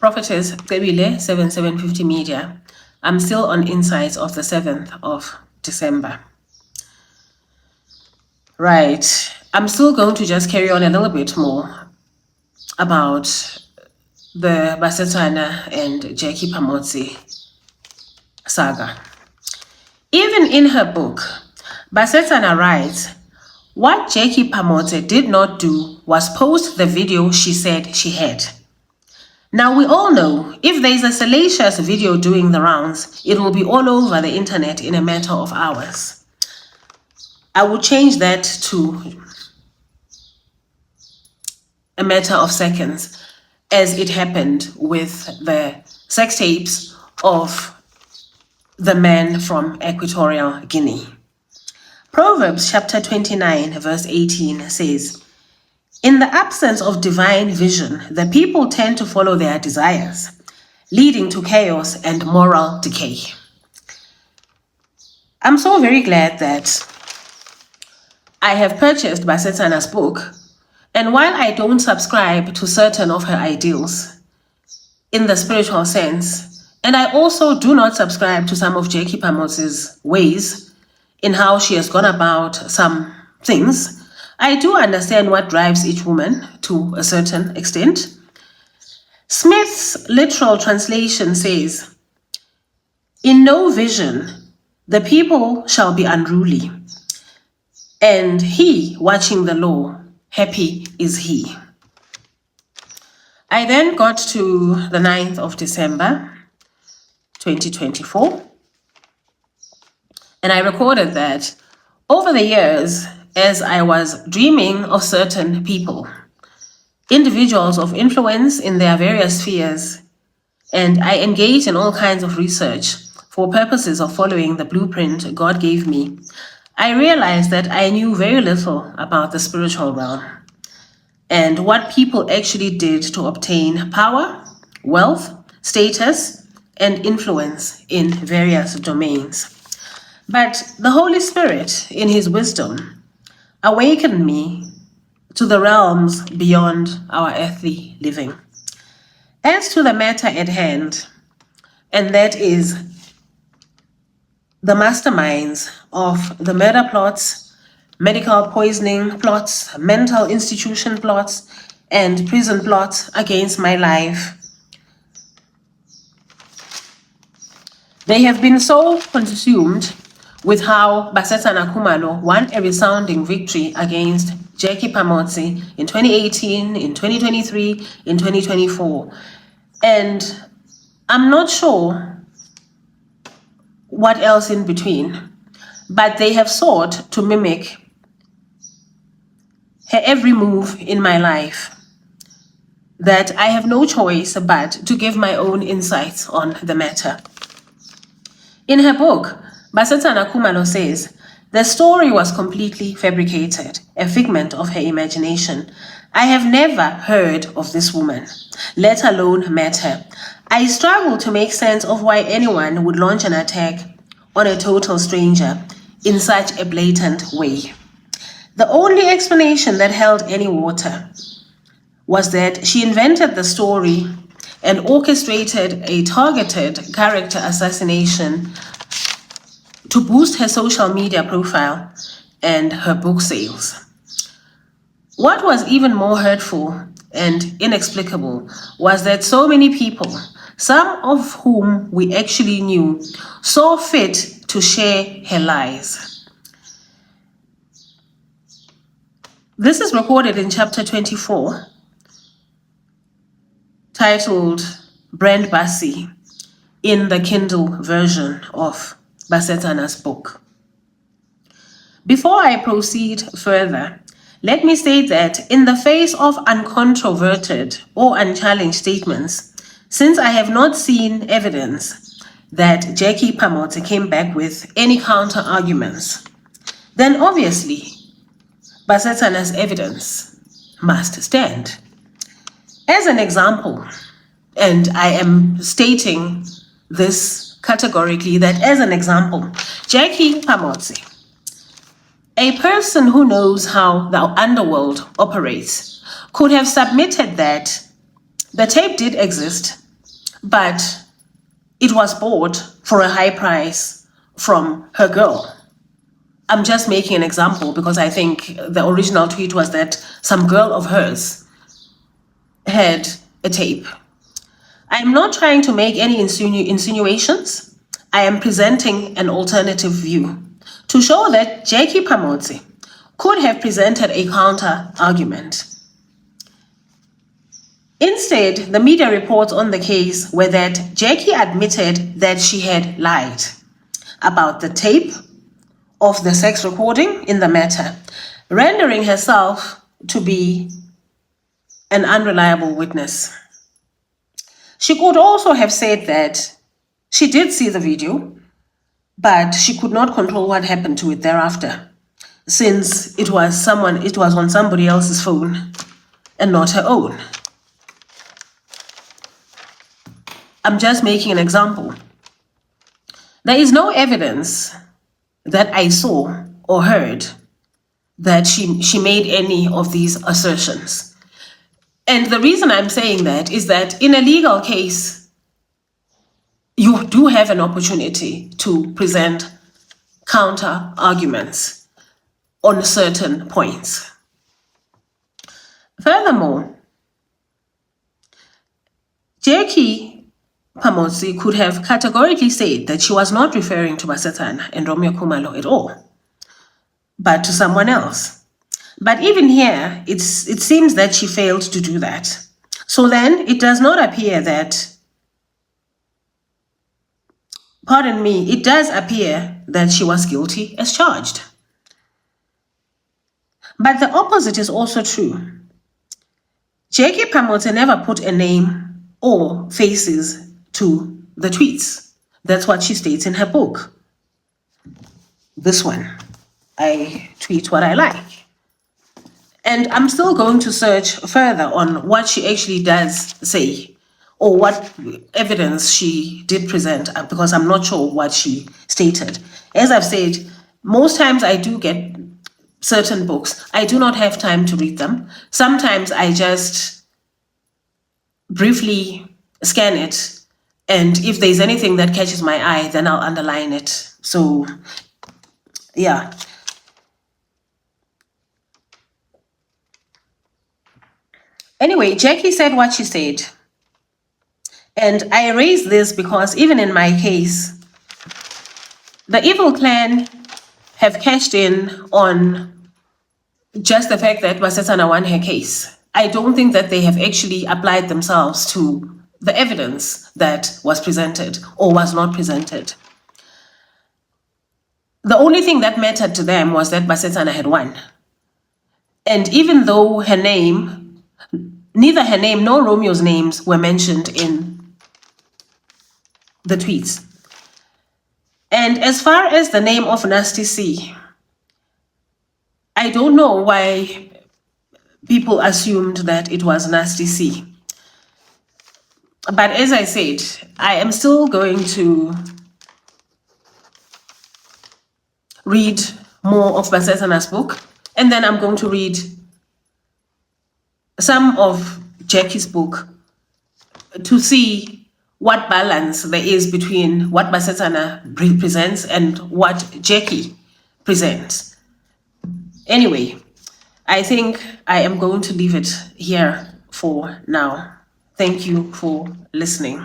Prophetess Kebile 7750 Media. I'm still on Insights of the 7th of December. Right. I'm still going to just carry on a little bit more about the Basetsana and Jackie Pamotse saga. Even in her book, Basetsana writes, what Jackie Pamotse did not do was post the video she said she had. Now we all know if there is a salacious video doing the rounds, it will be all over the internet in a matter of hours. I would change that to a matter of seconds, as it happened with the sex tapes of the man from Equatorial Guinea. Proverbs chapter 29 verse 18 says, in the absence of divine vision, the people tend to follow their desires, leading to chaos and moral decay. I'm so very glad that I have purchased Basetsana's book, and while I don't subscribe to certain of her ideals in the spiritual sense, and I also do not subscribe to some of Jackie Pamotse's ways in how she has gone about some things, I do understand what drives each woman to a certain extent. Smith's literal translation says, in no vision, the people shall be unruly, and he watching the law, happy is he. I then got to the 9th of December, 2024, and I recorded that over the years, as I was dreaming of certain people, individuals of influence in their various spheres, and I engaged in all kinds of research for purposes of following the blueprint God gave me, I realized that I knew very little about the spiritual realm and what people actually did to obtain power, wealth, status, and influence in various domains. But the Holy Spirit, in his wisdom, awakened me to the realms beyond our earthly living. As to the matter at hand, and that is the masterminds of the murder plots, medical poisoning plots, mental institution plots, and prison plots against my life, they have been so consumed with how Basetsana Khumalo won a resounding victory against Jackie Pamotse in 2018, in 2023, in 2024. And I'm not sure what else in between, but they have sought to mimic her every move in my life, that I have no choice but to give my own insights on the matter. In her book, Basetsana Khumalo says, the story was completely fabricated, a figment of her imagination. I have never heard of this woman, let alone met her. I struggle to make sense of why anyone would launch an attack on a total stranger in such a blatant way. The only explanation that held any water was that she invented the story and orchestrated a targeted character assassination to boost her social media profile and her book sales. What was even more hurtful and inexplicable was that so many people, some of whom we actually knew, saw fit to share her lies. This is recorded in chapter 24, titled Brand Bassi, in the Kindle version of Basetsana's book. Before I proceed further, let me state that in the face of uncontroverted or unchallenged statements, since I have not seen evidence that Jackie Pamotse came back with any counter arguments, then obviously Basetsana's evidence must stand. As an example, and I am stating this categorically, that as an example, Jackie Pamotse, a person who knows how the underworld operates, could have submitted that the tape did exist but it was bought for a high price from her girl. I'm just making an example because I think the original tweet was that some girl of hers had a tape. I'm not trying to make any insinuations. I am presenting an alternative view to show that Jackie Pamotse could have presented a counter argument. Instead, the media reports on the case were that Jackie admitted that she had lied about the tape of the sex recording in the matter, rendering herself to be an unreliable witness. She could also have said that she did see the video, but she could not control what happened to it thereafter, since it was on somebody else's phone and not her own. I'm just making an example. There is no evidence that I saw or heard that she made any of these assertions. And the reason I'm saying that is that in a legal case, you do have an opportunity to present counter arguments on certain points. Furthermore, Jackie Pamotse could have categorically said that she was not referring to Basetsana and Romeo Khumalo at all, but to someone else. But even here, it seems that she failed to do that. So then it does not appear that, it does appear that she was guilty as charged. But the opposite is also true. Jackie Pamotse never put a name or faces to the tweets. That's what she states in her book. This one, I tweet what I like. And I'm still going to search further on what she actually does say or what evidence she did present, because I'm not sure what she stated. As I've said, most times I do get certain books. I do not have time to read them. Sometimes I just briefly scan it, and if there's anything that catches my eye, then I'll underline it. So, yeah. Anyway, Jackie said what she said. And I raise this because even in my case, the evil clan have cashed in on just the fact that Basetsana won her case. I don't think that they have actually applied themselves to the evidence that was presented or was not presented. The only thing that mattered to them was that Basetsana had won. And even though her name, neither her name nor Romeo's names were mentioned in the tweets. And as far as the name of Nasty C, I don't know why people assumed that it was Nasty C. But as I said, I am still going to read more of Basetsana's book, and then I'm going to read some of Jackie's book to see what balance there is between what Basetsana presents and what Jackie presents. Anyway, I think I am going to leave it here for now. Thank you for listening.